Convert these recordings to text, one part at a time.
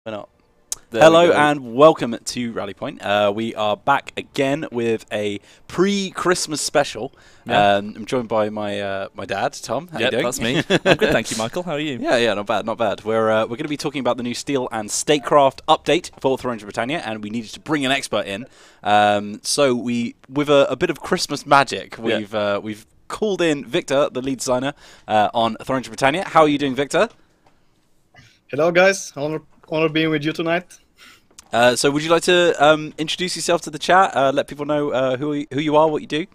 We're not. There Hello we go. and welcome to Rally Point. We are back again with a pre-Christmas special. Yeah. I'm joined by my dad, Tom. How you doing? That's me. I'm good, thank you, Michael. How are you? Yeah, not bad, not bad. We're going to be talking about the new Steel and Statecraft update for Thrones of Britannia, and we needed to bring an expert in. So we, with a bit of Christmas magic, we've called in Victor, the lead designer on Thrones of Britannia. How are you doing, Victor? Hello, guys. Honor being with you tonight. So would you like to introduce yourself to the chat, let people know who you are, what you do?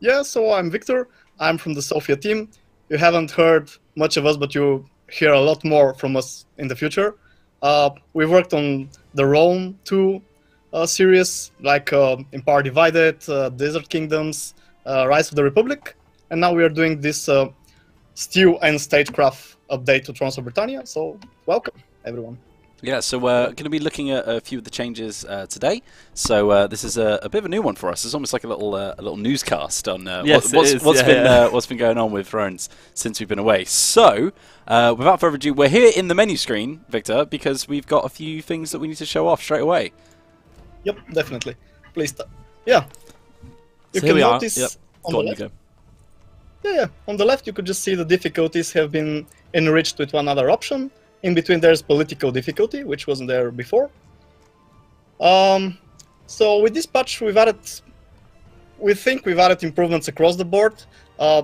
Yeah, so I'm Victor. I'm from the Sofia team. You haven't heard much of us, but you hear a lot more from us in the future. We worked on the Rome 2 series, like Empire Divided, Desert Kingdoms, Rise of the Republic, and now we are doing this Steel and Statecraft update to Thrones of Britannia, so welcome, everyone. Yeah, so we're going to be looking at a few of the changes today. So this is a bit of a new one for us. It's almost like a little newscast on what's been going on with Thrones since we've been away. So without further ado, we're here in the menu screen, Victor, because we've got a few things that we need to show off straight away. Yep, definitely. Please, yeah. You So can here we notice are. Yep. on Go the on, you left. go. Yeah, on the left you could just see the difficulties have been enriched with one other option. In between there's political difficulty, which wasn't there before. So with this patch we think we've added improvements across the board.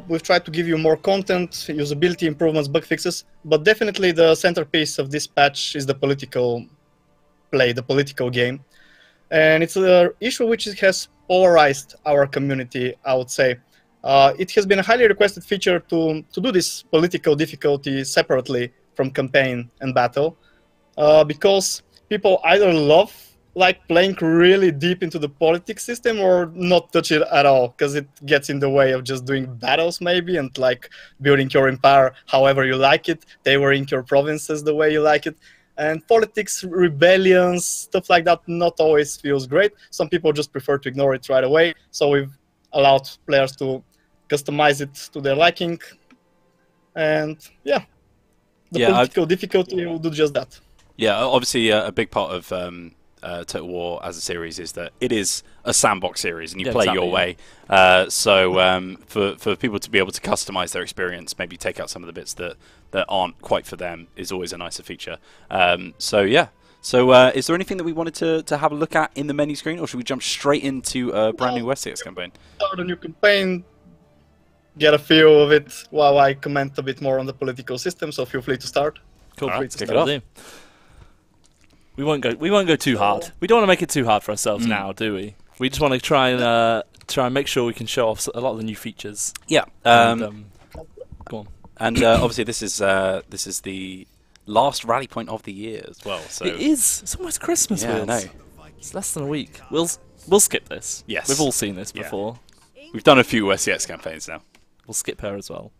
We've tried to give you more content, usability improvements, bug fixes, but definitely the centerpiece of this patch is the political play, the political game. And it's an issue which has polarized our community, I would say. It has been a highly requested feature to do this political difficulty separately from campaign and battle, because people either love playing really deep into the politics system or not touch it at all, because it gets in the way of just doing battles maybe and building your empire however you like it, tailoring your provinces the way you like it. And politics, rebellions, stuff like that not always feels great. Some people just prefer to ignore it right away, so we've allowed players to customize it to their liking. And yeah, the political difficulty will do just that. Yeah, obviously a big part of Total War as a series is that it is a sandbox series and you play your way. So for people to be able to customize their experience, maybe take out some of the bits that aren't quite for them is always a nicer feature. So yeah. So is there anything that we wanted to have a look at in the menu screen, or should we jump straight into a brand new Wessex campaign? Start a new campaign, get a feel of it while I comment a bit more on the political system, so feel free to start. Cool. Let's kick it off. We won't go too hard. We don't want to make it too hard for ourselves now, do we? We just want to try and make sure we can show off a lot of the new features. Yeah. Go on. And obviously this is the last rally point of the year as well. So it is. It's almost Christmas. Yeah, I know. It's less than a week. We'll skip this. Yes. We've all seen this before. We've done a few Wessex campaigns now. We'll skip her as well.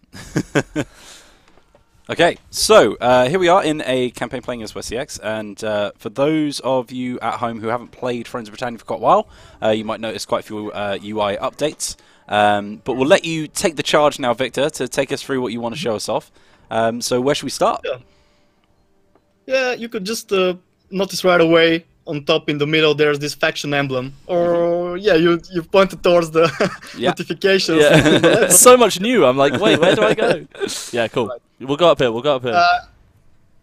Okay, so here we are in a campaign playing as Wessex, and for those of you at home who haven't played Thrones of Britannia for quite a while, you might notice quite a few UI updates. But we'll let you take the charge now, Victor, to take us through what you want to show us off. So where should we start? Yeah, you could just notice right away on top in the middle there's this faction emblem, or you pointed towards the notifications. Yeah. So much new. I'm like, wait, where do I go? Yeah, cool. Right. We'll go up here.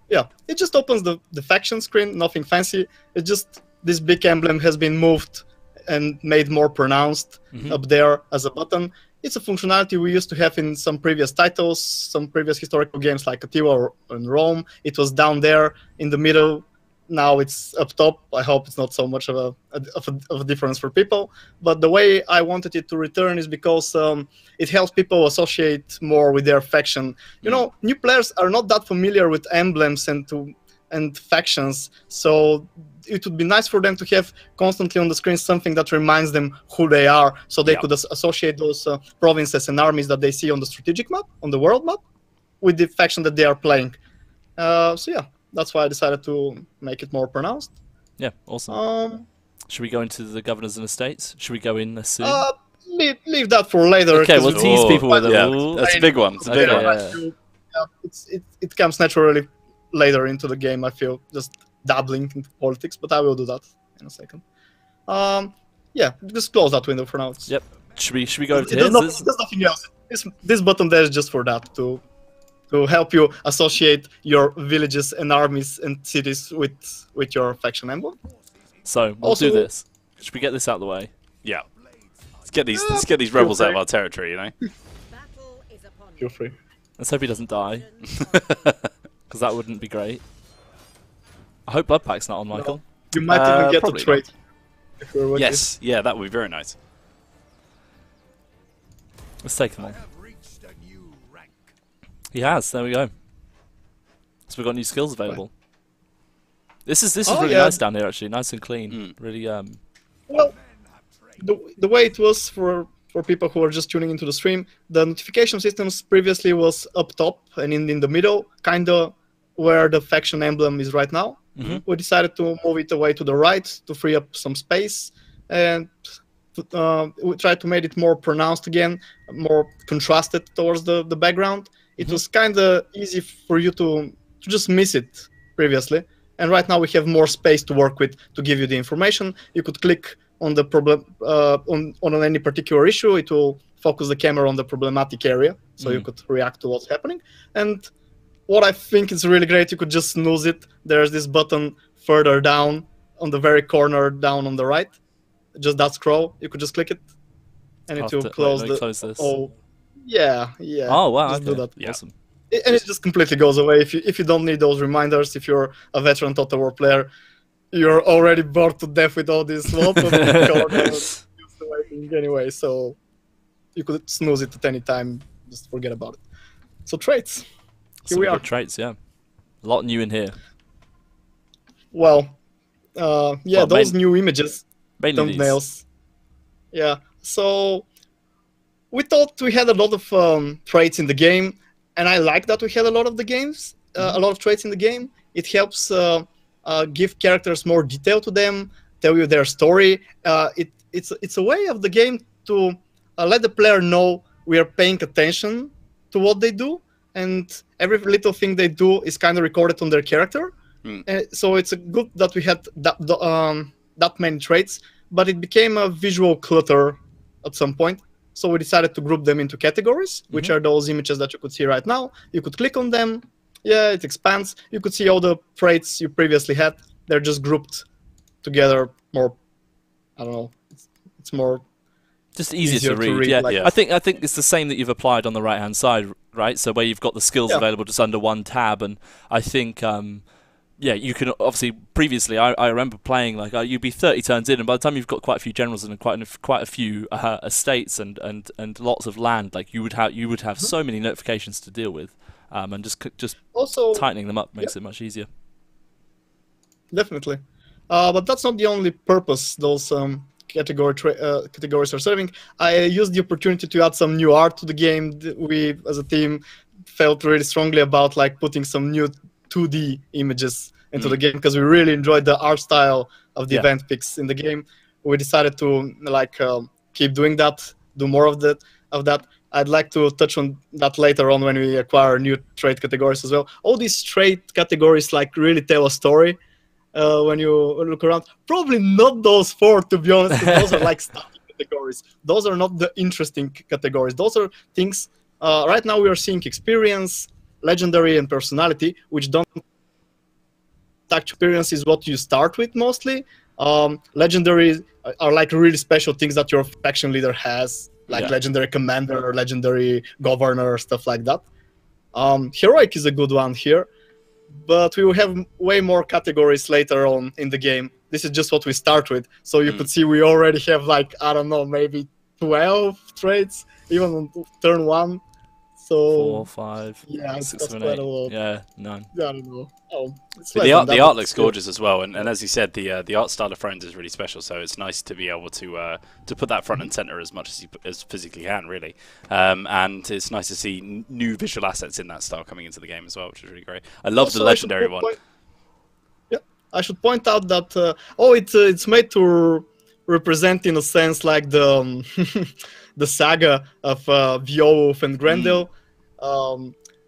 Yeah, it just opens the faction screen. Nothing fancy. It's just this big emblem has been moved and made more pronounced up there as a button. It's a functionality we used to have in some previous titles, some previous historical games like Attila or in Rome. It was down there in the middle. Now it's up top. I hope it's not so much of a difference for people. But the way I wanted it to return is because it helps people associate more with their faction. You know, new players are not that familiar with emblems and factions, so it would be nice for them to have constantly on the screen something that reminds them who they are, so they could associate those provinces and armies that they see on the strategic map, on the world map, with the faction that they are playing. So yeah. That's why I decided to make it more pronounced. Yeah, awesome. Should we go into the governors and estates? Should we go in soon? Leave that for later. Okay, we'll tease people with it. Yeah, that's a big one. It's a big one. It comes naturally. later into the game, I feel, just dabbling into politics, but I will do that in a second. Yeah, just close that window for now. Yep. Should we go over to There's his? nothing else. This button there is just for that, to help you associate your villages and armies and cities with your faction emblem. So we'll do this. Should we get this out of the way? Yeah. Let's get these rebels out of our territory, you know. Feel free. Let's hope he doesn't die, because that wouldn't be great. I hope Blood Pack's not on, Michael. You might even get a probably trade. If you're lucky. Yes, yeah, that would be very nice. Let's take him on. He has. There we go. So we've got new skills available. This is really nice down here, actually. Nice and clean. Really. Well, the way it was for people who are just tuning into the stream, the notification systems previously was up top and in the middle, kind of where the faction emblem is right now. We decided to move it away to the right to free up some space, and we tried to make it more pronounced again, more contrasted towards the background. It was kind of easy for you to just miss it previously, and right now we have more space to work with to give you the information. You could click on the problem on any particular issue. It will focus the camera on the problematic area, so you could react to what's happening. And what I think is really great, you could just snooze it. There's this button further down on the very corner down on the right, just that scroll. You could just click it, and it will close close this. Oh, yeah. Oh wow! Just do that. Yeah. Awesome. And it just completely goes away if you don't need those reminders. If you're a veteran Total War player, you're already bored to death with all this swap anyway, so you could snooze it at any time. Just forget about it. So traits. Here we are. Traits, yeah. A lot new in here. Well, yeah, those new images, mainly thumbnails. Yeah, so we thought we had a lot of traits in the game, and I like that we had a lot of a lot of traits in the game. It helps give characters more detail to them, tell you their story. It's a way of the game to let the player know we are paying attention to what they do, and every little thing they do is kind of recorded on their character. So it's good that we had that many traits, but it became a visual clutter at some point. So we decided to group them into categories, which are those images that you could see right now. You could click on them. Yeah, it expands. You could see all the traits you previously had. They're just grouped together more. I don't know. It's more just easier to read. Yeah. I think it's the same that you've applied on the right-hand side, right? So where you've got the skills available just under one tab, and I think yeah, you can obviously previously I remember playing like you'd be 30 turns in, and by the time you've got quite a few generals and quite a few estates and lots of land, like you would have so many notifications to deal with, and just also tightening them up makes it much easier. Definitely, but that's not the only purpose those categories are serving. I used the opportunity to add some new art to the game. We as a team felt really strongly about like putting some new 2D images into the game because we really enjoyed the art style of the event picks in the game. We decided to like keep doing that, do more of that. I'd like to touch on that later on when we acquire new trait categories as well. All these trait categories like really tell a story when you look around. Probably not those four, to be honest. Those are like static categories. Those are not the interesting categories. Those are things. Right now we are seeing experience, legendary, and personality, which don't. Experience is what you start with mostly. Legendary are like really special things that your faction leader has, like legendary commander or legendary governor, stuff like that. Heroic is a good one here, but we will have way more categories later on in the game. This is just what we start with, so you could see we already have like, I don't know, maybe 12 traits even on turn 1. So 4, 5, yeah, 6, 7, 8. Yeah, 9. Yeah, I don't know. Oh, the art looks gorgeous as well, and as you said, the art style of Thrones is really special. So it's nice to be able to put that front and center as much as physically can, really. And it's nice to see new visual assets in that style coming into the game as well, which is really great. I love the legendary one. I should point out that it's made to represent in a sense like the the saga of Beowulf and Grendel.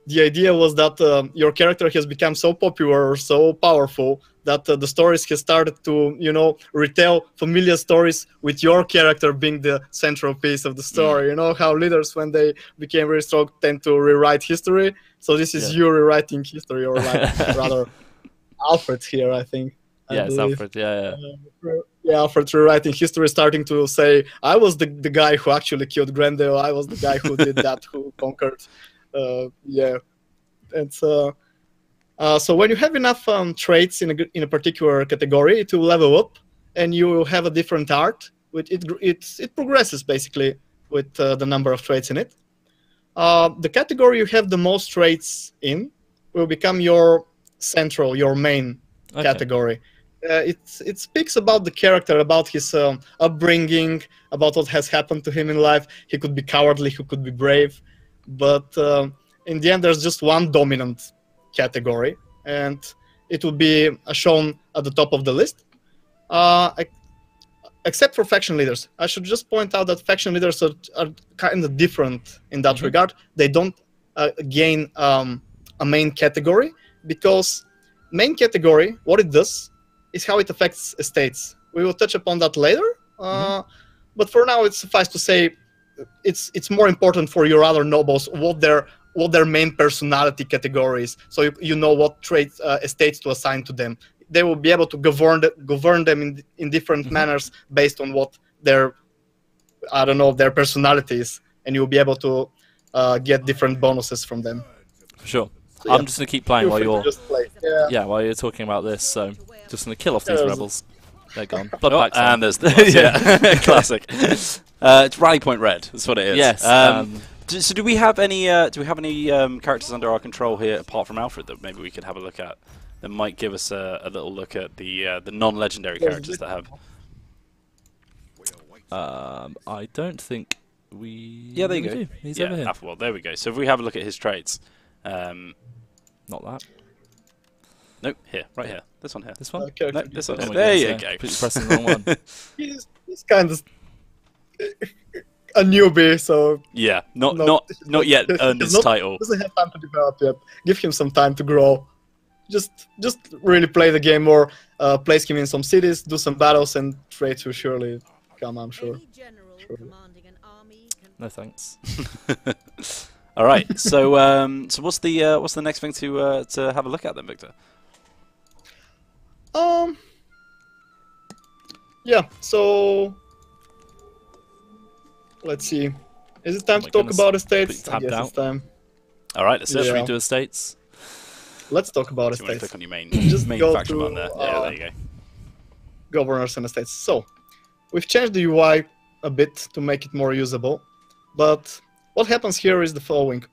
the idea was that your character has become so popular or so powerful that the stories has started to, you know, retell familiar stories with your character being the central piece of the story. You know how leaders, when they became very strong, tend to rewrite history. So this is you rewriting history, or like rather Alfred here, I think. Yes, Alfred. Yeah. Alfred rewriting history, starting to say, I was the guy who actually killed Grendel. I was the guy who did that, who conquered. And so when you have enough traits in a particular category, it will level up, and you will have a different art. It progresses basically with the number of traits in it. The category you have the most traits in will become your main category. It speaks about the character, about his upbringing, about what has happened to him in life. He could be cowardly, he could be brave, but in the end, there's just one dominant category, and it will be shown at the top of the list, except for faction leaders. I should just point out that faction leaders are kind of different in that regard. They don't gain a main category, because main category, what it does is how it affects estates. We will touch upon that later, but for now it's suffice to say it's more important for your other nobles what their main personality category is, so you know what traits estates to assign to them. They will be able to govern them in different manners based on what their personality is, and you'll be able to get different bonuses from them. For sure. So, I'm just gonna keep playing while you're while you're talking about this. So just gonna kill off these rebels. They're gone. Blood and there's classic. It's Rally Point Red. That's what it is. Yes. So do we have any characters under our control here apart from Alfred that maybe we could have a look at that might give us a little look at the non-legendary characters that have? I don't think we. Yeah, there you go. Do. He's over here. Well, there we go. So if we have a look at his traits. Not that. Nope, here, right here. This one here. This one? No, this one here. There you go. Pressing the wrong one. He's kind of a newbie, so... Yeah, not yet earned his title. Doesn't have time to develop yet. Give him some time to grow. Just really play the game more, place him in some cities, do some battles, and traits will surely come, I'm sure. No thanks. All right. So what's the next thing to have a look at then, Victor? Yeah. So let's see. Is it time to talk about estates? I guess it's time. All right. Let's should we do estates? Let's talk about estates. You want to click on your main faction button there. Yeah, there you go. Governors and estates. So we've changed the UI a bit to make it more usable, but what happens here is the following.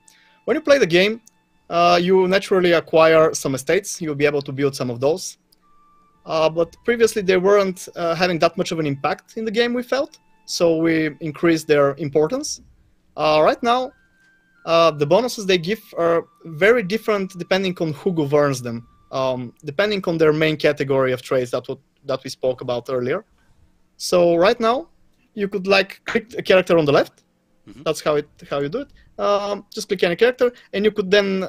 When you play the game, you naturally acquire some estates. You'll be able to build some of those. But previously they weren't having that much of an impact in the game, we felt. So we increased their importance. Right now, the bonuses they give are very different depending on who governs them. Depending on their main category of traits that we spoke about earlier. So right now, you could click a character on the left. That's how you do it. Just click any character, and you could then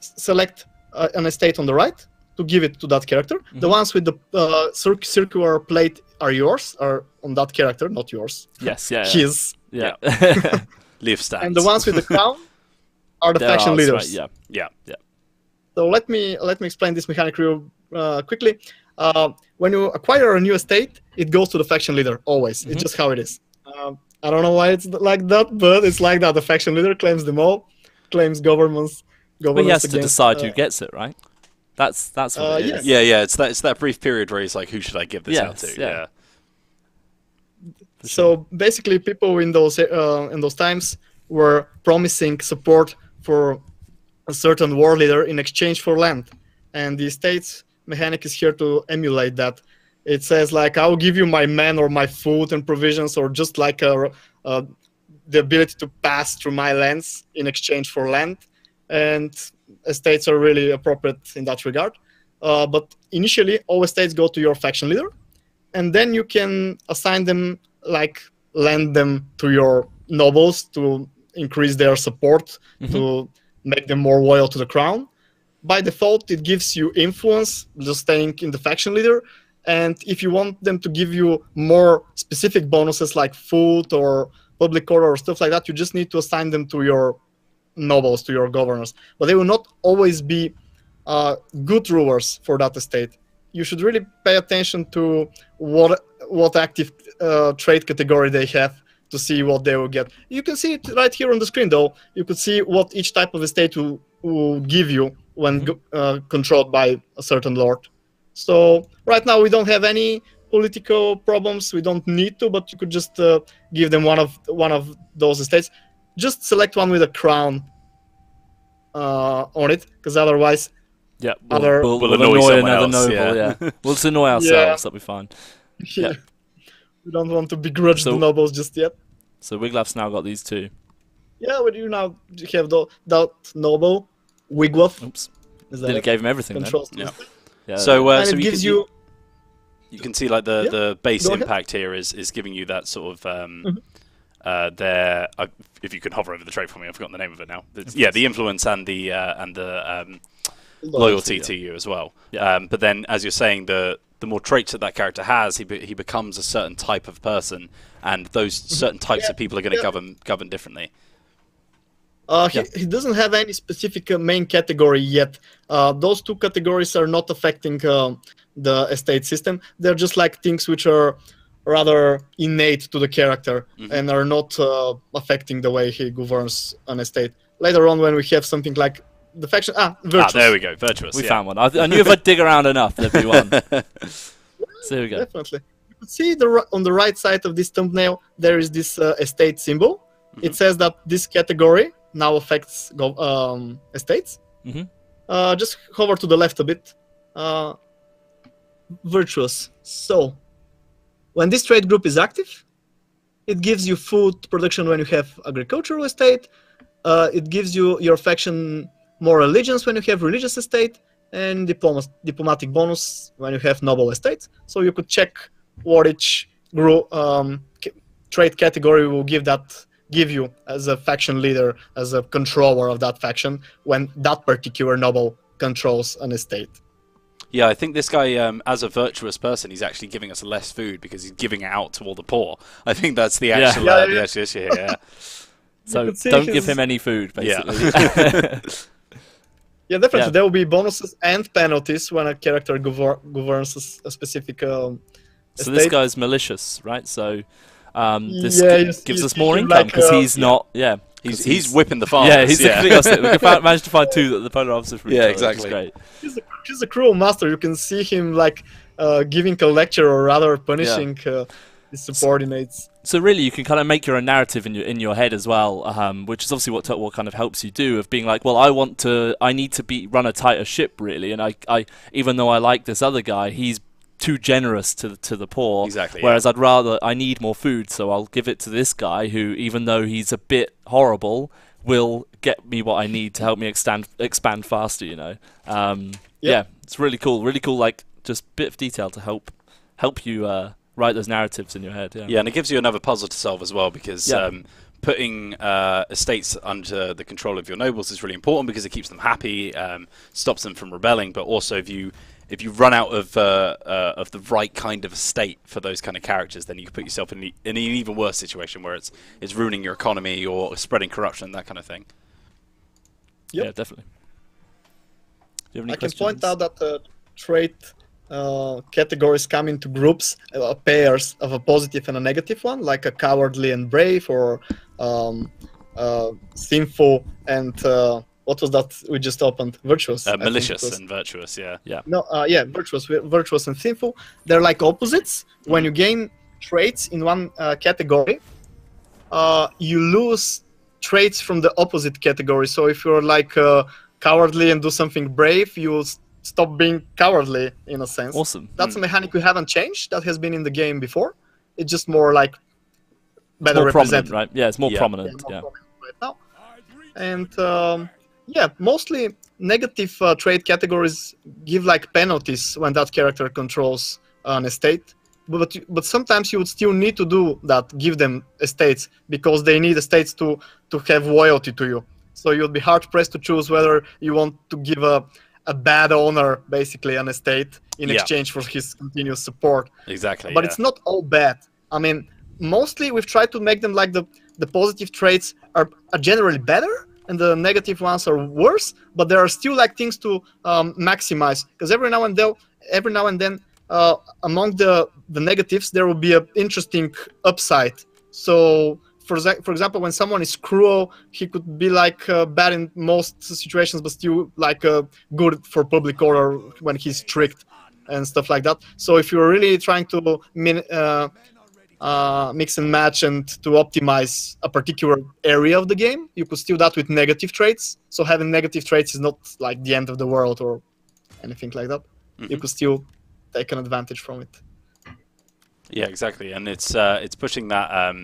select an estate on the right to give it to that character. The ones with the circular plate are yours, are on that character, not yours. Yes, yeah. His. Yeah. Leave stats. And the ones with the crown are the faction leaders. Right. Yeah. So let me explain this mechanic real quickly. When you acquire a new estate, it goes to the faction leader always. It's just how it is. I don't know why it's like that, but it's like that. The faction leader claims them all, claims governments. But he has to decide who gets it, right? That's what it is. Yeah. It's that brief period where he's like, who should I give this out to? Yeah. So basically, people in those times were promising support for a certain war leader in exchange for land, and the estates mechanic is here to emulate that. It says I'll give you my men or my food and provisions, or just the ability to pass through my lands in exchange for land, and estates are really appropriate in that regard. But initially, all estates go to your faction leader, and then you can assign them, lend them to your nobles to increase their support, to make them more loyal to the crown. By default, it gives you influence, just staying in the faction leader. And if you want them to give you more specific bonuses like food or public order or stuff like that, you just need to assign them to your nobles, to your governors. But they will not always be good rulers for that estate. You should really pay attention to what active trait category they have to see what they will get. You can see it right here on the screen, though. You could see what each type of estate will give you when controlled by a certain lord. So right now we don't have any political problems. We don't need to, but you could just give them one of those estates. Just select one with a crown on it, because otherwise, we'll annoy another noble. Yeah, we'll just annoy ourselves. That'll be fine. Yeah. We don't want to begrudge the nobles just yet. So Wiglaf's now got these two. Yeah, but you now have that noble, Wiglaf. Oops. Then it gave him everything. Yeah. So it gives you. You can see like the base impact here is giving you that sort of if you can hover over the trait for me, I've forgotten the name of it now. The influence and the loyalty to you as well. Yeah. But then, as you're saying, the more traits that character has, he becomes a certain type of person, and those certain types of people are going to govern differently. He doesn't have any specific main category yet. Those two categories are not affecting the estate system. They're just like things which are rather innate to the character and are not affecting the way he governs an estate. Later on, when we have something like the faction... Virtuous. There we go, Virtuous. We found one. I knew if I'd dig around enough, there'd be one. So there we go. Definitely. You can see on the right side of this thumbnail, there is this estate symbol. It says that this category now affects estates. Just hover to the left a bit. Virtuous. So, when this trade group is active, it gives you food production when you have agricultural estate. It gives you your faction more allegiance when you have religious estate, and diplomatic bonus when you have noble estates. So you could check what each group, trade category will give you as a faction leader, as a controller of that faction, when that particular noble controls an estate. Yeah, I think this guy, as a virtuous person, he's actually giving us less food because he's giving it out to all the poor. I think that's the actual, the actual issue here. Yeah. So don't give him any food, basically. Yeah, definitely. There will be bonuses and penalties when a character governs a specific estate. So this guy's malicious, right? So this gives us more income because he's not. Yeah, he's whipping the farmers. Yeah, he's the complete opposite. We managed to find two that the polar opposites from each other, exactly. Great. He's a cruel master. You can see him like giving a lecture or rather punishing his subordinates. So really, you can kind of make your own narrative in your head as well, which is obviously what Total War kind of helps you do. Of being like, well, I need to run a tighter ship really, and I even though I like this other guy, he's too generous to the poor. Exactly. Whereas I need more food, so I'll give it to this guy who, even though he's a bit horrible, will get me what I need to help me expand faster. You know. Yeah, it's really cool. Really cool. Like just bit of detail to help you. Write those narratives in your head. Yeah, and it gives you another puzzle to solve as well, because putting estates under the control of your nobles is really important because it keeps them happy, stops them from rebelling. But also, if you run out of the right kind of estate for those kind of characters, then you can put yourself in an even worse situation where it's ruining your economy or spreading corruption, that kind of thing. Yep. Yeah, definitely. Do you have any questions? Can point out that trait categories come into groups, pairs of a positive and a negative one, like a cowardly and brave, or sinful and what was that we just opened? Virtuous. Malicious and virtuous. Yeah. No, virtuous and sinful. They're like opposites. When you gain traits in one category, you lose traits from the opposite category. So if you're like cowardly and do something brave, you stop being cowardly in a sense. Awesome. That's a mechanic we haven't changed. That has been in the game before. It's just more like better represented, right? Yeah, it's more prominent. More prominent right now. And mostly negative trait categories give like penalties when that character controls an estate. But sometimes you would still need to do that, give them estates, because they need estates to have loyalty to you. So you'll be hard pressed to choose whether you want to give a bad owner basically an estate in exchange for his continuous support. Exactly. But it's not all bad. I mean, mostly we've tried to make them like the positive traits are generally better and the negative ones are worse, but there are still like things to maximize, because every now and then among the negatives there will be an interesting upside. So for example, when someone is cruel, he could be like bad in most situations, but still like good for public order when he's strict and stuff like that. So if you're really trying to mix and match and to optimize a particular area of the game, you could still do that with negative traits. So having negative traits is not like the end of the world or anything like that. You could still take an advantage from it. Yeah, exactly, and it's pushing that.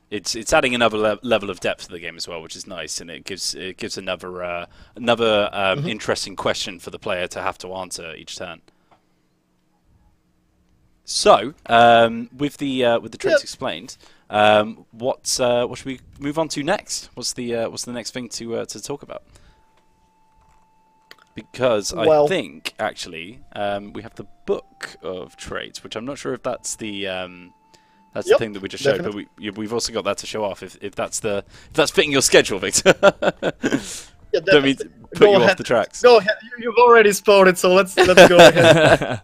It's adding another level of depth to the game as well, which is nice, and it gives another interesting question for the player to have to answer each turn. So, with the traits explained, what should we move on to next? What's the next thing to talk about? Because I think actually we have the book of traits, which I'm not sure if that's the the thing that we just showed, but we've also got that to show off if that's fitting your schedule, Victor. Don't mean to put you off the tracks. Go ahead. You've already spotted, so let's go ahead.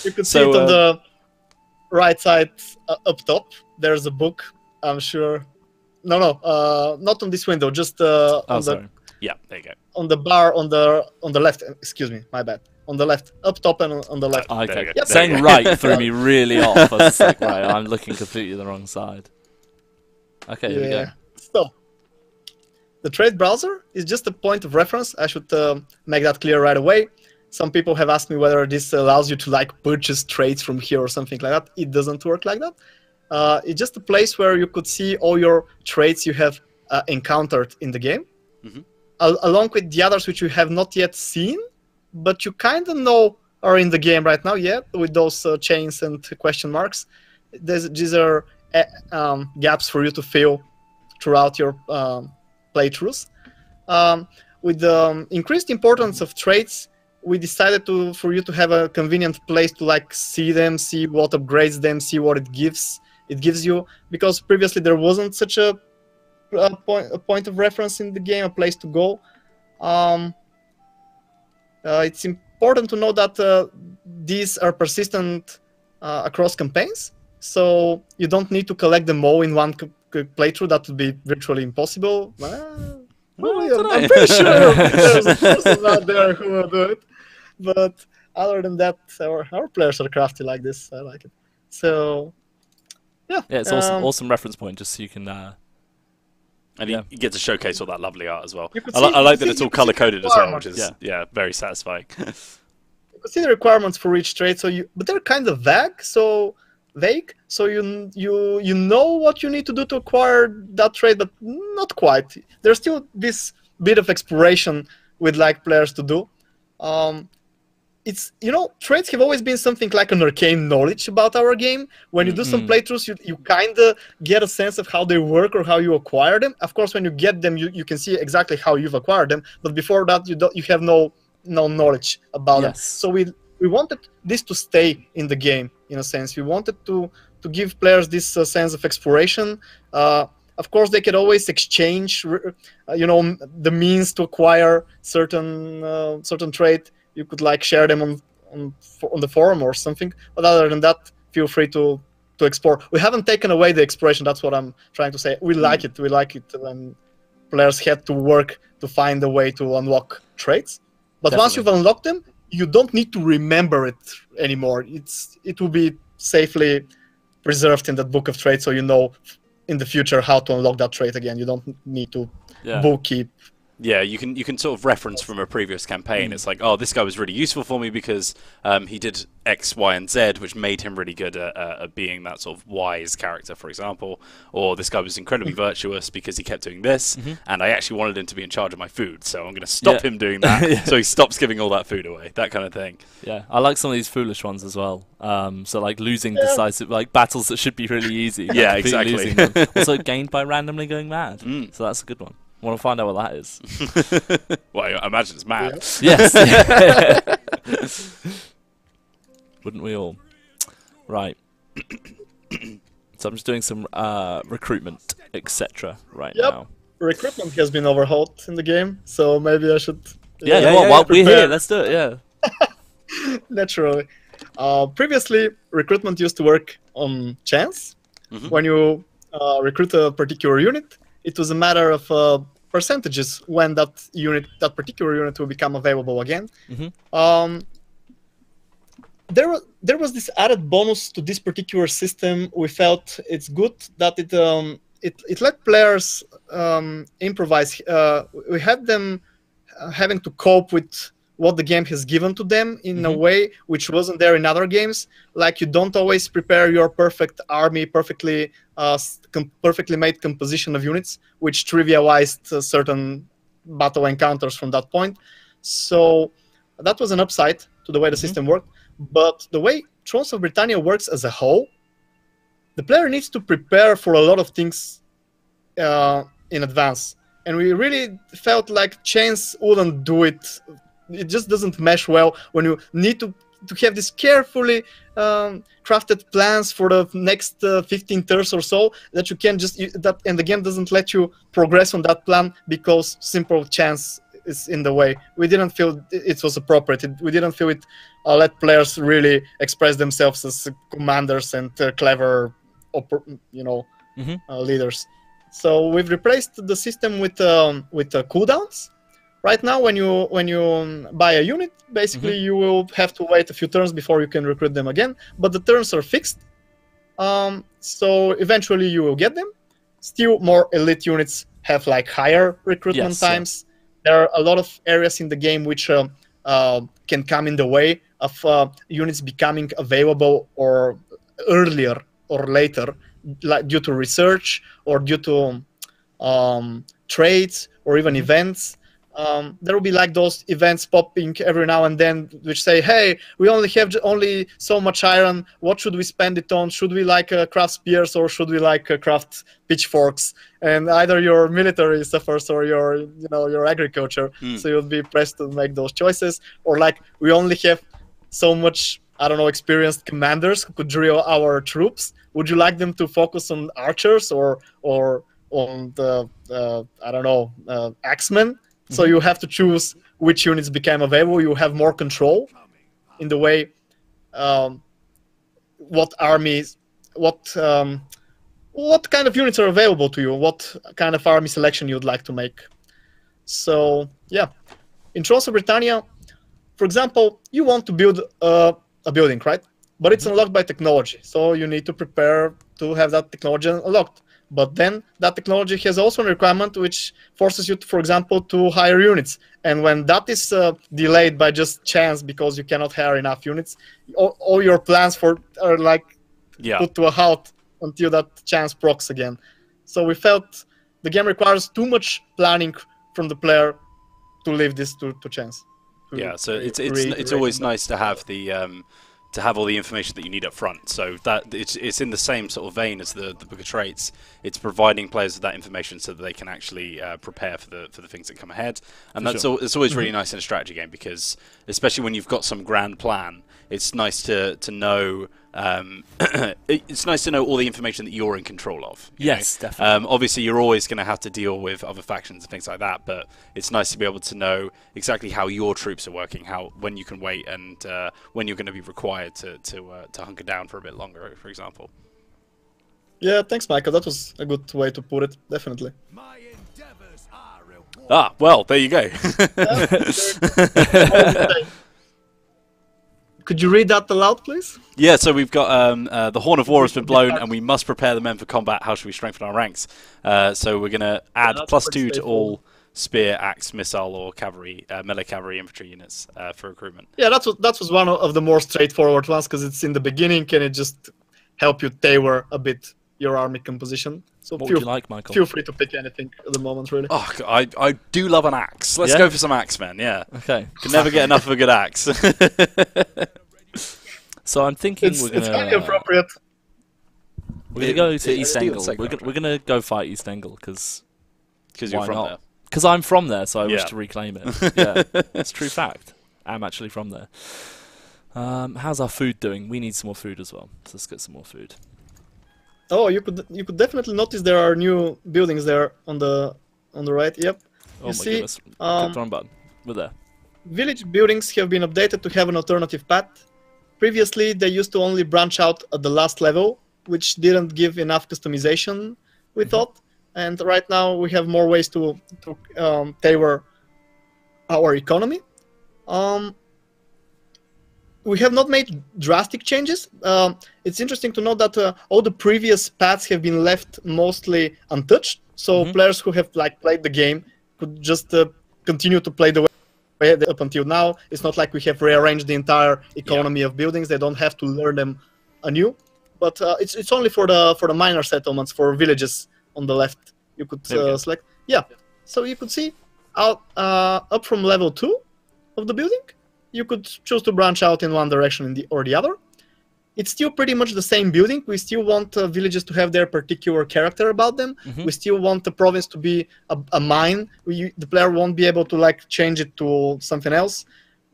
You could see it on the right side up top. There's a book, I'm sure. No, not on this window. Just on the. Yeah, there you go. On the bar on the left. Excuse me, my bad. On the left, up top and on the left. Okay. Yep. Saying right threw me really off. I was like, right, I'm looking completely the wrong side. Okay, here we go. So, the trait browser is just a point of reference. I should make that clear right away. Some people have asked me whether this allows you to like purchase traits from here or something like that. It doesn't work like that. It's just a place where you could see all your traits you have encountered in the game, along with the others which you have not yet seen, but you kind of know are in the game right now, with those chains and question marks. These are gaps for you to fill throughout your playthroughs. With the increased importance of traits, we decided for you to have a convenient place to like see them, see what upgrades them, see what it gives you, because previously there wasn't such a point of reference in the game, a place to go. It's important to know that these are persistent across campaigns, so you don't need to collect them all in one playthrough. That would be virtually impossible. I'm pretty sure there's a person out there who will do it, but other than that, our players are crafty like this. I like it. So, yeah. Yeah, it's awesome reference point, just so you can. And you get to showcase all that lovely art as well. I like that it's all color-coded as well, which is very satisfying. You can see the requirements for each trait, but they're kind of vague. So you know what you need to do to acquire that trait, but not quite. There's still this bit of exploration with like players to do. It's traits have always been something like an arcane knowledge about our game. When you do some playthroughs, you kind of get a sense of how they work or how you acquire them. Of course, when you get them, you can see exactly how you've acquired them. But before that, you have no knowledge about them. So we wanted this to stay in the game, in a sense. We wanted to give players this sense of exploration. Of course, they could always exchange, the means to acquire certain trait. You could like share them on the forum or something. But other than that, feel free to explore. We haven't taken away the exploration. That's what I'm trying to say. We like it. We like it when players had to work to find a way to unlock traits. But once you've unlocked them, you don't need to remember it anymore. It will be safely preserved in that book of traits, so you know in the future how to unlock that trait again. You don't need to bookkeep. Yeah, you can sort of reference from a previous campaign. It's like, oh, this guy was really useful for me because he did X, Y, and Z, which made him really good at being that sort of wise character, for example. Or this guy was incredibly virtuous because he kept doing this, and I actually wanted him to be in charge of my food, so I'm going to stop him doing that, so he stops giving all that food away, that kind of thing. Yeah, I like some of these foolish ones as well. So like losing decisive, like battles that should be really easy. Yeah, exactly. Also gained by randomly going mad. So that's a good one. Want to find out what that is? Well, I imagine it's mad. Yeah. Yes. Wouldn't we all? Right. So I'm just doing some recruitment, etc. right now. Recruitment has been overhauled in the game, so maybe I should... Well, we're here. Let's do it, yeah. Naturally. Previously, recruitment used to work on chance. When you recruit a particular unit, it was a matter of percentages when that particular unit will become available again. There was this added bonus to this particular system. We felt it's good that it let players improvise. We had them having to cope with what the game has given to them in a way which wasn't there in other games. Like, you don't always prepare your perfect army, perfectly made composition of units, which trivialized certain battle encounters from that point. So that was an upside to the way the system worked. But the way Thrones of Britannia works as a whole, the player needs to prepare for a lot of things in advance. And we really felt like chance wouldn't do it. It just doesn't mesh well when you need to have this carefully crafted plans for the next 15 turns or so that you can just and the game doesn't let you progress on that plan because simple chance is in the way. We didn't feel it was appropriate. We didn't feel it let players really express themselves as commanders and clever, leaders. So we've replaced the system with cooldowns. Right now, when you buy a unit, basically you will have to wait a few turns before you can recruit them again. But the turns are fixed, so eventually you will get them. Still, more elite units have like higher recruitment times. There are a lot of areas in the game which can come in the way of units becoming available or earlier or later, like due to research or due to trades or even events. There will be like those events popping every now and then which say, hey, we only have so much iron, what should we spend it on? Should we craft spears or should we craft pitchforks? And either your military suffers or your agriculture. So you'll be pressed to make those choices. Or we only have so much, I don't know, experienced commanders who could drill our troops. Would you like them to focus on archers or on the I don't know, axemen? So you have to choose which units became available. You have more control in the way what armies, what kind of units are available to you, what kind of army selection you'd like to make. So yeah, in Thrones of Britannia, for example, you want to build a building, right? But it's unlocked by technology, so you need to prepare to have that technology unlocked. But then that technology has also a requirement which forces you, for example, to hire units. And when that is delayed by just chance because you cannot hire enough units, all your plans are put to a halt until that chance procs again. So we felt the game requires too much planning from the player to leave this to chance. So it's always nice to have to have all the information that you need up front. So that it's in the same sort of vein as the Book of Traits. It's providing players with that information so that they can actually prepare for the things that come ahead. And it's always really nice in a strategy game because, especially when you've got some grand plan, it's nice to know. It's nice to know all the information that you're in control of. Yes, definitely. Obviously, you're always going to have to deal with other factions and things like that, but it's nice to be able to know exactly how your troops are working, when you can wait, and when you're going to be required to hunker down for a bit longer, for example. Yeah, thanks, Michael. That was a good way to put it. Definitely. Well, there you go. Could you read that aloud, please? Yeah, so we've got the Horn of War has been blown, and we must prepare the men for combat. How should we strengthen our ranks? So we're going to add +2 to all spear, axe, missile, or cavalry, melee cavalry infantry units for recruitment. Yeah, that was one of the more straightforward ones because it's in the beginning. Can it just help you tailor a bit your army composition? So what would you like, Michael? Feel free to pick anything at the moment, really. Oh, I do love an axe. Let's go for some axemen, yeah. Okay. Can never get enough of a good axe. So I'm thinking it's kind of appropriate. We're going to go to East Angle. We're going to go fight East Angle because you're from there. Because I'm from there, so I wish to reclaim it. Yeah, it's a true fact. I'm actually from there. How's our food doing? We need some more food as well. So let's get some more food. Oh, you could definitely notice there are new buildings there on the right. Yep. Oh my goodness! Click the wrong button. We're there. Village buildings have been updated to have an alternative path. Previously, they used to only branch out at the last level, which didn't give enough customization, we thought. And right now, we have more ways to tailor our economy. We have not made drastic changes. It's interesting to note that all the previous paths have been left mostly untouched. So players who have played the game could just continue to play the way up until now. It's not like we have rearranged the entire economy of buildings. They don't have to learn them anew. But it's only for the minor settlements, for villages on the left. You could select. Yeah. So you could see up from level 2 of the building, you could choose to branch out in one direction or the other. It's still pretty much the same building. We still want villages to have their particular character about them. We still want the province to be a mine. The player won't be able to change it to something else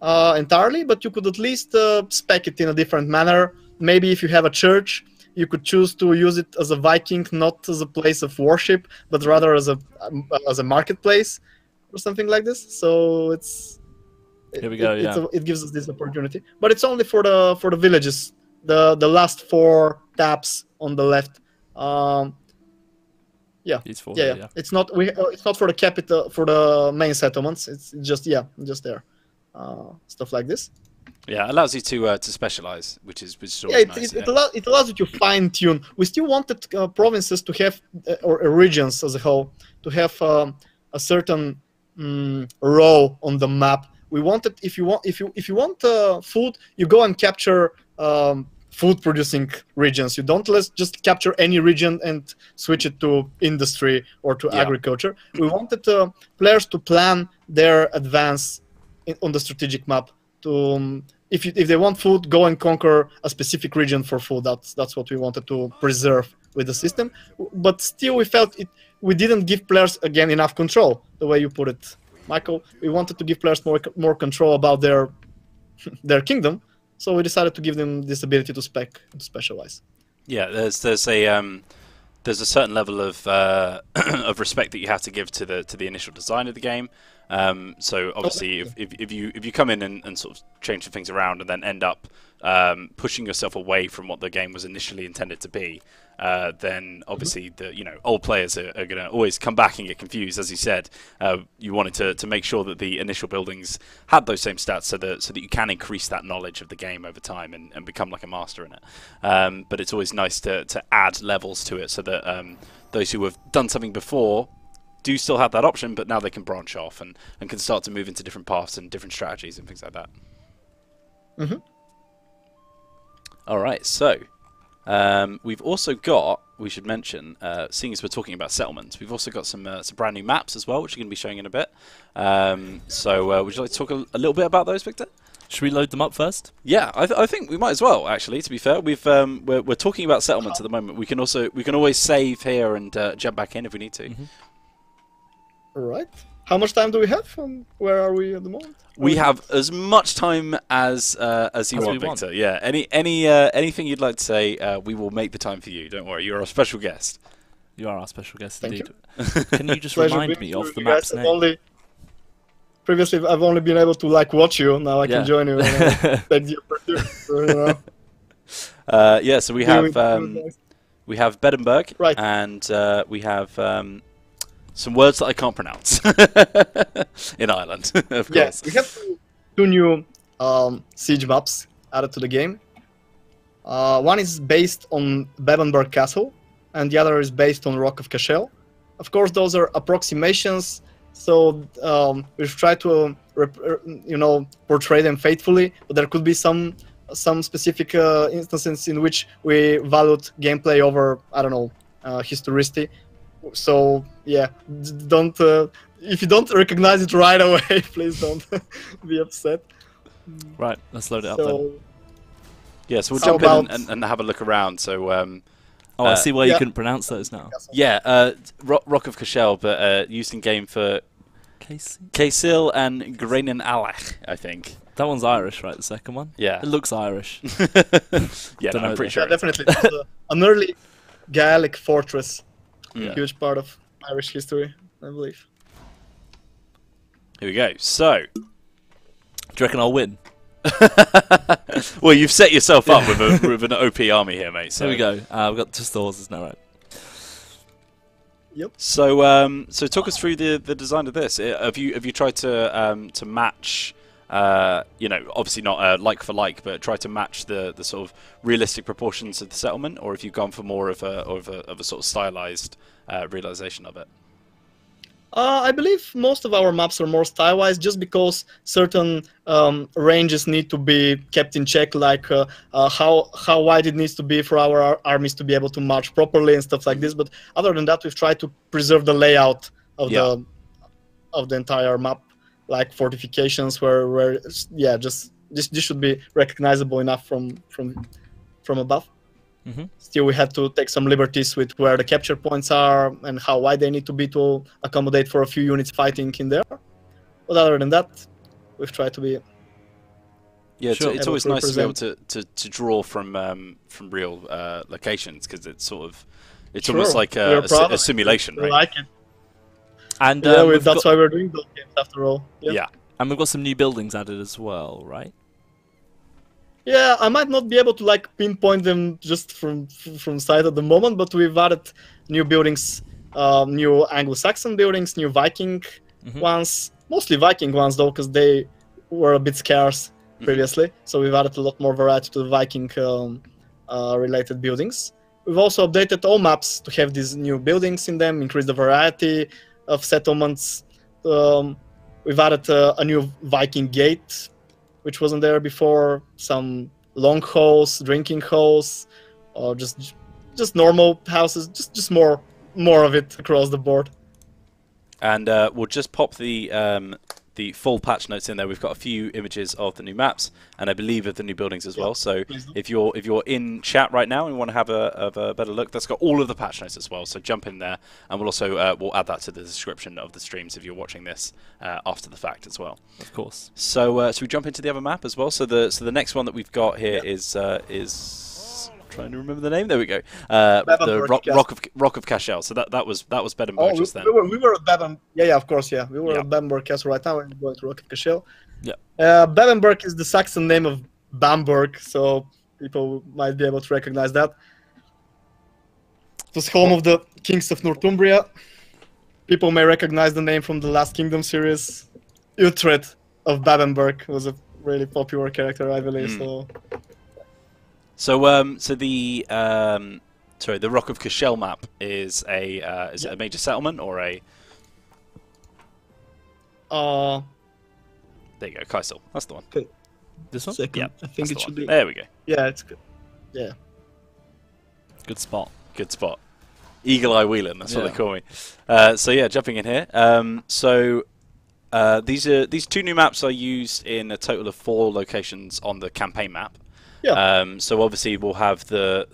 entirely, but you could at least spec it in a different manner. Maybe if you have a church, you could choose to use it as a Viking, not as a place of worship, but rather as a marketplace or something like this. So here we go. It gives us this opportunity, but it's only for the villages. The last 4 tabs on the left. These 4. Yeah. It's not for the capital, for the main settlements. It's just there. Stuff like this. Yeah, it allows you to specialize, which is always nice. It allows you to fine tune. We still wanted provinces to have, or regions as a whole, to have a certain row on the map. We wanted, if you want food, you go and capture food producing regions. You don't just capture any region and switch it to industry or to agriculture. We wanted players to plan their advance on the strategic map. To if they want food, go and conquer a specific region for food. That's what we wanted to preserve with the system. But still, we felt we didn't give players again enough control. The way you put it, Michael, we wanted to give players more control about their kingdom, so we decided to give them this ability to specialize. Yeah, there's a certain level of of respect that you have to give to the initial design of the game. So obviously, if you come in and sort of change some things around and then end up pushing yourself away from what the game was initially intended to be, then obviously old players are going to always come back and get confused. As you said, you wanted to make sure that the initial buildings had those same stats, so that you can increase that knowledge of the game over time and become like a master in it. But it's always nice to add levels to it, so that those who have done something before do still have that option, but now they can branch off and can start to move into different paths and different strategies and things like that. All right, so we've also got, we should mention, seeing as we're talking about settlements, we've also got some brand new maps as well, which we're going to be showing in a bit. So would you like to talk a little bit about those, Victor? Should we load them up first? Yeah, I think we might as well. Actually, to be fair, we're talking about settlements at the moment. We can always save here and jump back in if we need to. All right. How much time do we have? Where are we at the moment? We have as much time as you want, Victor. Yeah. Anything you'd like to say, we will make the time for you. Don't worry. You're our special guest. You are our special guest, Thank indeed. Can you just remind me of the map's name? Previously, I've only been able to watch you. Now I can join you. Yeah. So we have Beddenberg, right, and we have some words that I can't pronounce in Ireland, of course. Yes, we have 2 new siege maps added to the game. One is based on Beddenberg Castle, and the other is based on Rock of Cashel. Of course, those are approximations, so we've tried to portray them faithfully, but there could be some specific instances in which we valued gameplay over, I don't know, historicity. So yeah, don't if you don't recognize it right away, please don't be upset. Right, let's load it up then. Yeah, so we'll jump in and have a look around. So I see why you couldn't pronounce those now. Yeah, Rock of Cashel, but used in game for Kaysil and Grenin Alach, I think. That one's Irish, right? The second one. Yeah, it looks Irish. Yeah, no, I'm pretty sure. Yeah, definitely. An early Gaelic fortress, huge part of Irish history, I believe. Here we go. So, do you reckon I'll win? Well, you've set yourself up with an OP army here, mate. So here we go. We've got just the horses now, right? Yep. So, so talk us through the design of this. Have you tried to match? You know, obviously not like for like, but try to match the sort of realistic proportions of the settlement, or have you gone for more of a sort of stylized realization of it? I believe most of our maps are more stylized, just because certain ranges need to be kept in check, like how wide it needs to be for our armies to be able to march properly and stuff like this. But other than that, we've tried to preserve the layout of the entire map, like fortifications, where just this should be recognizable enough from above. Still, we had to take some liberties with where the capture points are and how wide they need to be to accommodate for a few units fighting in there. But other than that, we've tried to be. Yeah, it's always nice to be able to draw from real locations, because it's sort of almost like a simulation, right? We like it. And that's why we're doing those games after all. Yep. Yeah, and we've got some new buildings added as well, right? Yeah, I might not be able to like pinpoint them just from sight at the moment, but we've added new buildings, new Anglo-Saxon buildings, new Viking ones, mostly Viking ones though, because they were a bit scarce previously. So we've added a lot more variety to the Viking related buildings. We've also updated all maps to have these new buildings in them, increase the variety of settlements. We've added a new Viking gate, which wasn't there before, some long halls, drinking halls, or just normal houses, just more of it across the board. And we'll just pop the full patch notes in there. We've got a few images of the new maps, and I believe of the new buildings as well. So if you're in chat right now and want to have a better look, that's got all of the patch notes as well. So jump in there, and we'll also we'll add that to the description of the streams if you're watching this after the fact as well. Of course. So so we jump into the other map as well. So the next one that we've got here is trying to remember the name. There we go. The Rock of Cashel. So that was Beddenburg just then. We were at Baben. Yeah, of course. Yeah, we were at Bamberg Castle right now, and we're going to Rock of Cashel. Yeah. Babenberg is the Saxon name of Bamberg, so people might be able to recognize that. It was home of the kings of Northumbria. People may recognize the name from the Last Kingdom series. Uhtred of Babenberg was a really popular character, I believe. So the Rock of Cashel map is it a major settlement or a? There you go, Kaisel. That's the one. Okay. This one? Second. Yeah, I think it should be. There we go. Yeah, it's good. Yeah. Good spot. Good spot. Eagle Eye Whelan, that's what they call me. So yeah, jumping in here. These two new maps are used in a total of 4 locations on the campaign map. Yeah. So obviously we'll have the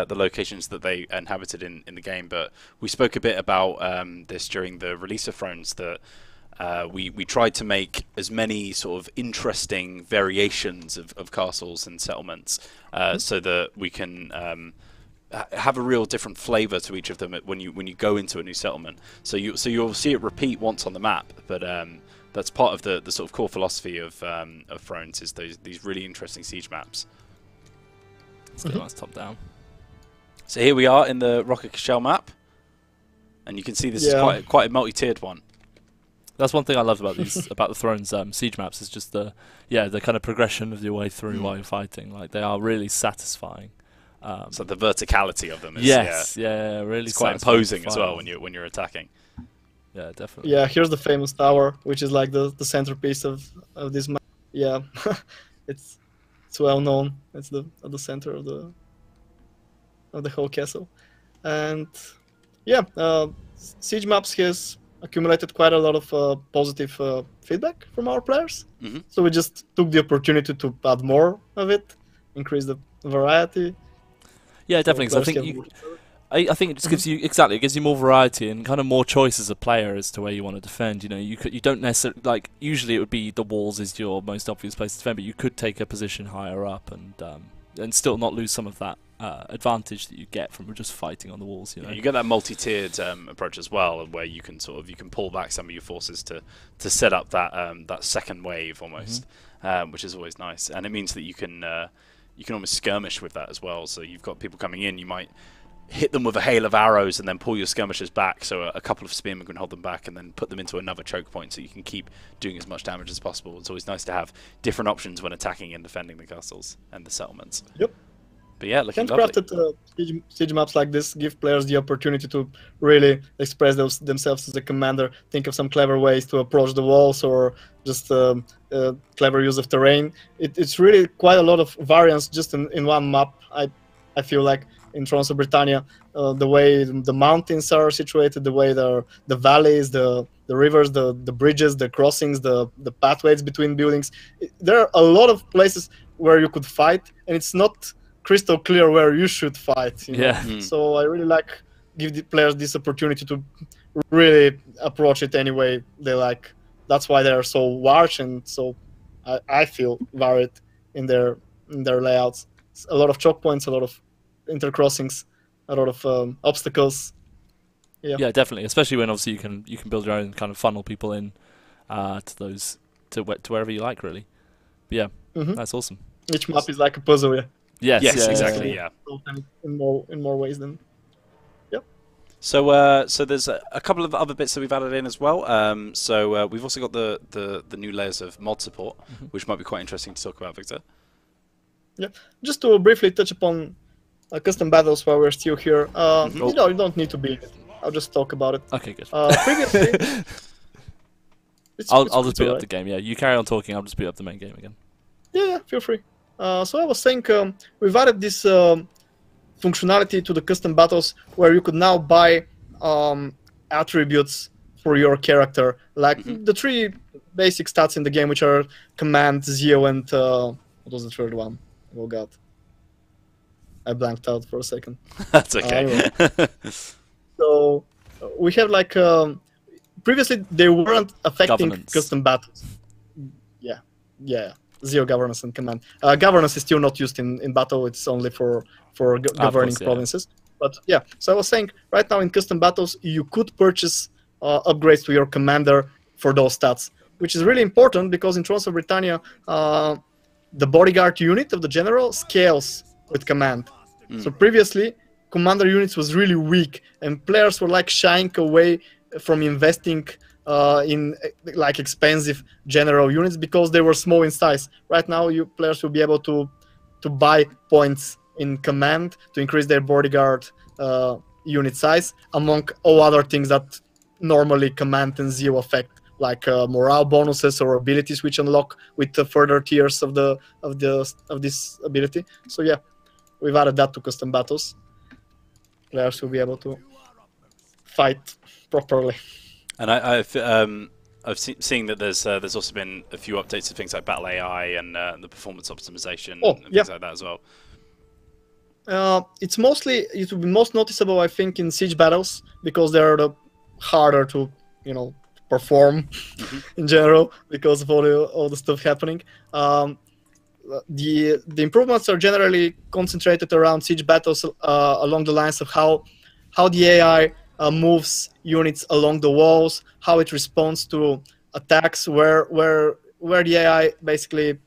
locations that they inhabited in the game, but we spoke a bit about this during the release of Thrones, that we tried to make as many sort of interesting variations of castles and settlements so that we can have a real different flavour to each of them when you go into a new settlement. So you'll see it repeat once on the map, but that's part of the sort of core philosophy of Thrones, is these really interesting siege maps. Let's get a nice top down. So here we are in the Rock of Cashel map, and you can see this is quite a multi-tiered one. That's one thing I love about these about the Thrones siege maps, is just the kind of progression of your way through while you're fighting. Like, they are really satisfying. So the verticality of them is really. It's quite imposing as well when you're attacking. Yeah, definitely. Yeah, here's the famous tower, which is like the centerpiece of this map. Yeah, it's well known. It's at the center of the whole castle, and siege maps has accumulated quite a lot of positive feedback from our players. So we just took the opportunity to add more of it, increase the variety. Yeah, definitely. So I think I think it just gives you it gives you more variety and kind of more choice as a player as to where you want to defend. You know, you don't necessarily like, usually it would be the walls is your most obvious place to defend, but you could take a position higher up and still not lose some of that advantage that you get from just fighting on the walls. You know, you get that multi-tiered approach as well, where you can pull back some of your forces to set up that second wave almost, which is always nice, and it means that you can almost skirmish with that as well. So you've got people coming in, you might hit them with a hail of arrows and then pull your skirmishers back, so a couple of spearmen can hold them back, and then put them into another choke point so you can keep doing as much damage as possible. It's always nice to have different options when attacking and defending the castles and the settlements. Yep. But yeah, looking lovely. Handcrafted siege maps like this give players the opportunity to really express themselves as a commander, think of some clever ways to approach the walls, or just clever use of terrain. It's really quite a lot of variance just in one map. I feel like in Thrones of Britannia, the way the mountains are situated, the way the valleys, the rivers, the bridges, the crossings, the pathways between buildings. There are a lot of places where you could fight, and it's not crystal clear where you should fight. You know? So I really give the players this opportunity to really approach it any way they like. That's why they are so large, and so I feel varied in their layouts. It's a lot of choke points, a lot of intercrossings, a lot of obstacles. Yeah, definitely. Especially when obviously you can build your own kind of funnel people in to wherever you like, really. But yeah, that's awesome. Each map is like a puzzle. Yeah. Yes, exactly. Yeah. In more ways than. Yep. So there's a couple of other bits that we've added in as well. We've also got the new layers of mod support, which might be quite interesting to talk about, Victor. Yeah. Just to briefly touch upon custom battles while we're still here. You don't need to be. I'll just talk about it. Okay, good. Previously, I'll just boot up the game. Yeah, you carry on talking. I'll just boot up the main game again. Yeah, feel free. So I was saying we've added this functionality to the custom battles where you could now buy attributes for your character, like the 3 basic stats in the game, which are command, Zeo, and what was the third one? Oh god, I blanked out for a second. That's okay. Anyway. So we have previously they weren't affecting custom battles. Yeah. Zero governance and command. Governance is still not used in battle. It's only for governing provinces. But yeah, so I was saying right now in custom battles you could purchase upgrades to your commander for those stats, which is really important because in Thrones of Britannia the bodyguard unit of the general scales with command. So previously commander units was really weak and players were shying away from investing in expensive general units because they were small in size. Right now, players will be able to buy points in command to increase their bodyguard unit size, among all other things that normally command and Zeo affect, like morale bonuses or abilities which unlock with the further tiers of this ability. So yeah, we've added that to custom battles. Players will be able to fight properly. And I've seen that there's also been a few updates to things like battle AI and the performance optimization and things like that as well. It will be most noticeable, I think, in siege battles because they're the harder to perform in general because of all the stuff happening. The improvements are generally concentrated around siege battles along the lines of how the AI moves units along the walls, how it responds to attacks, where the AI basically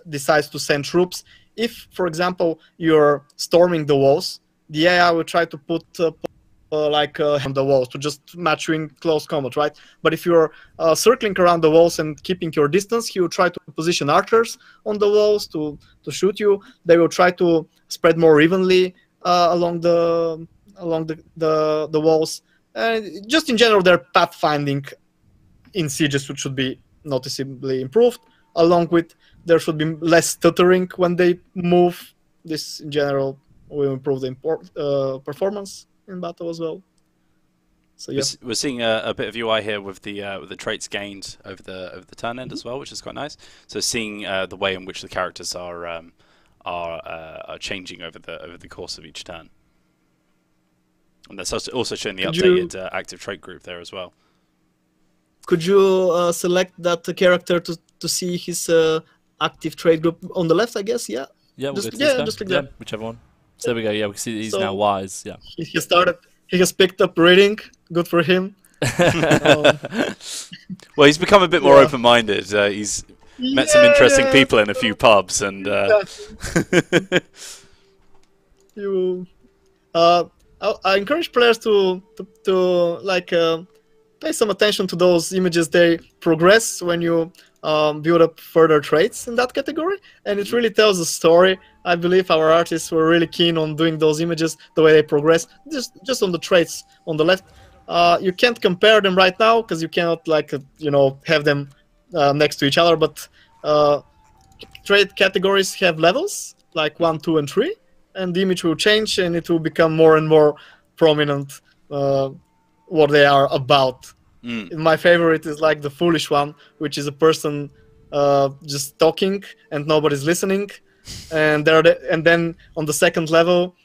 decides to send troops. If, for example, you're storming the walls, the AI will try to put on the walls to just match you in close combat, right? But if you're circling around the walls and keeping your distance, he will try to position archers on the walls to shoot you. They will try to spread more evenly along the walls. And just in general, their pathfinding in sieges should be noticeably improved. Along with, there should be less stuttering when they move. This, in general, will improve the performance in battle as well. So yeah, we're seeing a bit of UI here with the traits gained over the turn end as well, which is quite nice. So seeing the way in which the characters are changing over the course of each turn. And that's also showing the updated active trait group there as well. Could you select that character to see his active trait group on the left? I guess. Yeah. Yeah. We'll just click that. Whichever one. So there we go. Yeah, we can see that he's now wise. Yeah. He started. He has picked up reading. Good for him. Well, he's become a bit more open-minded. He's met some interesting people in a few pubs, and I encourage players to like pay some attention to those images. They progress when you build up further traits in that category, and it really tells a story. I believe our artists were really keen on doing those images, the way they progress, just on the traits on the left. You can't compare them right now because you cannot have them next to each other, but trait categories have levels like 1, 2, and 3, and the image will change and it will become more and more prominent what they are about. My favorite is like the foolish one, which is a person just talking and nobody's listening, and then on the second level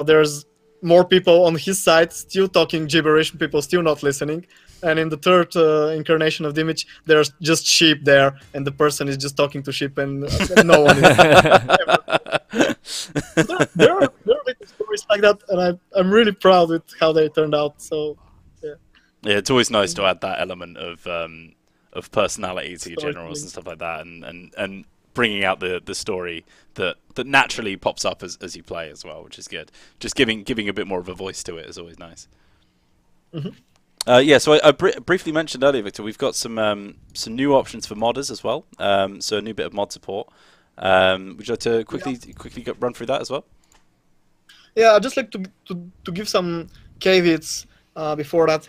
there's more people on his side still talking gibberish, people still not listening, and in the third incarnation of the image there's just sheep there and the person is just talking to sheep and no one is there are little stories like that, and I'm really proud with how they turned out. So yeah, it's always nice to add that element of personality to your generals and stuff like that, and bringing out the story that naturally pops up as you play as well, which is good. Just giving a bit more of a voice to it is always nice. Yeah, so I briefly mentioned earlier, Victor, we've got some new options for modders as well. So a new bit of mod support. Would you like to quickly run through that as well? Yeah, I'd just like to give some caveats before that.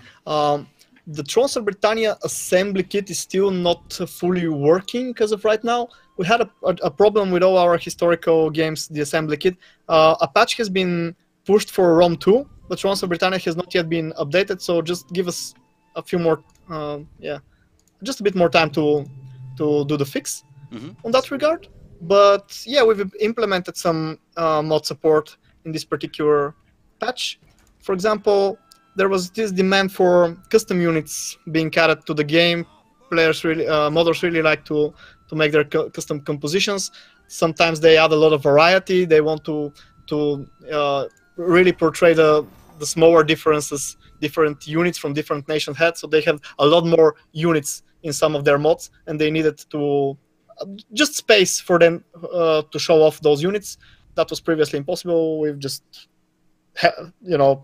The Thrones of Britannia assembly kit is still not fully working as of right now. We had a problem with all our historical games, the assembly kit. A patch has been pushed for ROM 2, but Thrones of Britannia has not yet been updated, so just give us a few more, just a bit more time to do the fix on that regard. But yeah, we've implemented some mod support in this particular patch. For example, there was this demand for custom units being added to the game. Players really, modders really like to make their custom compositions. Sometimes they add a lot of variety. They want to really portray the smaller differences, different units from different nation heads. So they have a lot more units in some of their mods, and they needed to just space for them to show off those units. That was previously impossible. We've just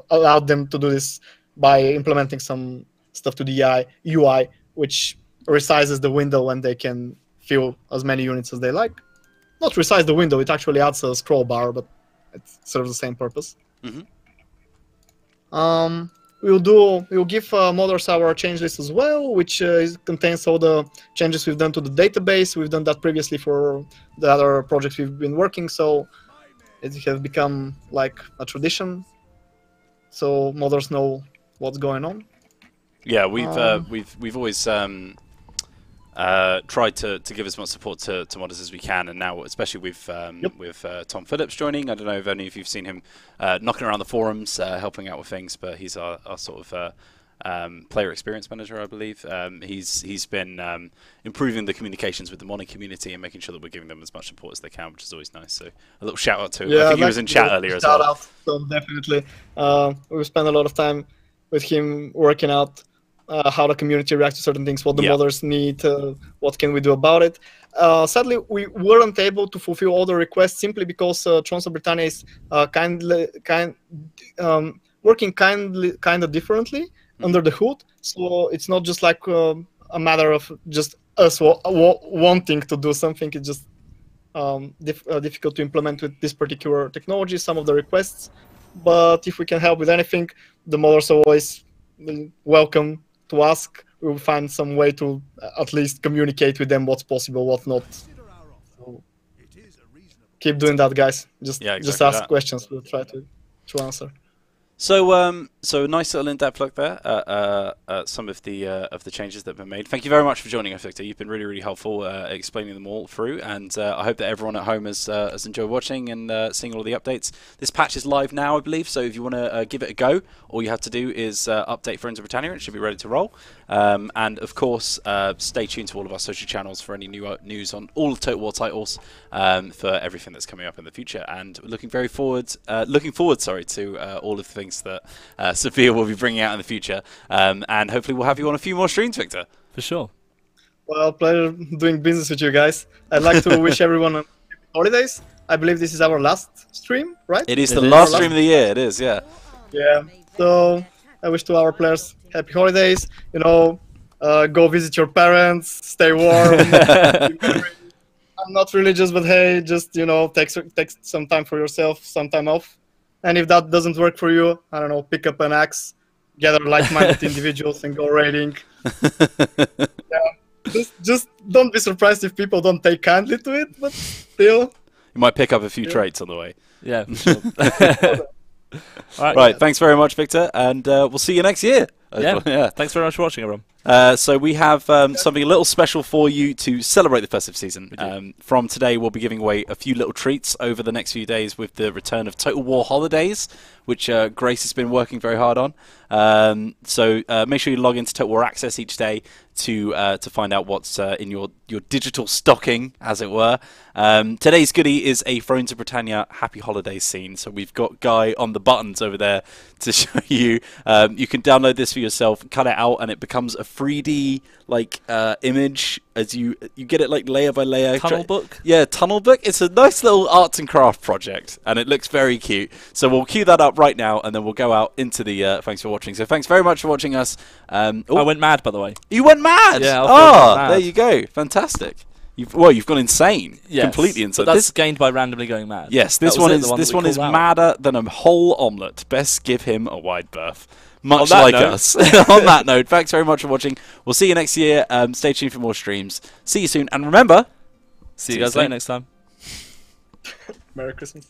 allowed them to do this by implementing some stuff to the UI, which resizes the window and they can fill as many units as they like. Not resize the window, it actually adds a scroll bar, but it serves the same purpose. We'll give modders our change list as well, which contains all the changes we've done to the database. We've done that previously for the other projects we've been working, so it has become like a tradition, so modders know what's going on. Yeah, we've always tried to give as much support to modders as we can, and now especially with Tom Phillips joining. I don't know if any of you've seen him knocking around the forums, helping out with things, but he's our sort of player experience manager, I believe. He's been improving the communications with the modding community and making sure that we're giving them as much support as they can, which is always nice. So a little shout out to him. I think he was in chat earlier as well. Shout out, definitely. We spent a lot of time with him working out how the community reacts to certain things, what the modders need, what can we do about it. Sadly, we weren't able to fulfill all the requests simply because Thrones of Britannia is working kind of differently under the hood. So it's not just like a matter of just us wanting to do something. It's just difficult to implement with this particular technology, some of the requests. But if we can help with anything, the modders are always welcome to ask. We'll find some way to at least communicate with them what's possible, what not. So keep doing that, guys. Just ask questions. We'll try to answer. So a nice little in-depth look there at some of the changes that have been made. Thank you very much for joining us, Victor. You've been really, really helpful explaining them all through, and I hope that everyone at home has enjoyed watching and seeing all the updates. This patch is live now, I believe, so if you want to give it a go, all you have to do is update Thrones of Britannia, and it should be ready to roll. And of course, stay tuned to all of our social channels for any new news on all the Total War titles, for everything that's coming up in the future. And looking forward, to all of the things that Sophia will be bringing out in the future, and hopefully we'll have you on a few more streams, Victor. For sure. Well, pleasure doing business with you guys. I'd like to wish everyone happy holidays. I believe this is our last stream, right? It is the last stream of the year. It is, yeah. Yeah. So I wish to our players happy holidays. You know, go visit your parents, stay warm. I'm not religious, but hey, just take some time for yourself, some time off. And if that doesn't work for you, I don't know, pick up an axe, gather like-minded individuals, and go raiding. Yeah, just don't be surprised if people don't take kindly to it, but still. You might pick up a few traits on the way. Yeah, for sure. Right, thanks very much, Victor, and we'll see you next year. Yeah, thanks very much for watching, everyone. So we have something a little special for you to celebrate the festive season. From today, we'll be giving away a few little treats over the next few days with the return of Total War Holidays, which Grace has been working very hard on. So make sure you log into Total War Access each day to find out what's in your digital stocking, as it were. Today's goodie is a Thrones of Britannia Happy Holidays scene. So we've got Guy on the buttons over there to show you. You can download this for yourself, cut it out, and it becomes a 3D image as you get it like layer by layer. Tunnel book? Yeah, tunnel book. It's a nice little arts and craft project, and it looks very cute. So we'll cue that up right now, and then we'll go out into the thanks for watching. So thanks very much for watching us. I went mad, by the way. You went mad? Yeah. There you go. Fantastic. You've gone insane. Yes, completely insane. But that's gained by randomly going mad. Yes, this one is madder than a whole omelette. Best give him a wide berth. Much like us. On that note, thanks very much for watching. We'll see you next year. Stay tuned for more streams. See you soon. And remember, see you guys later next time. Merry Christmas.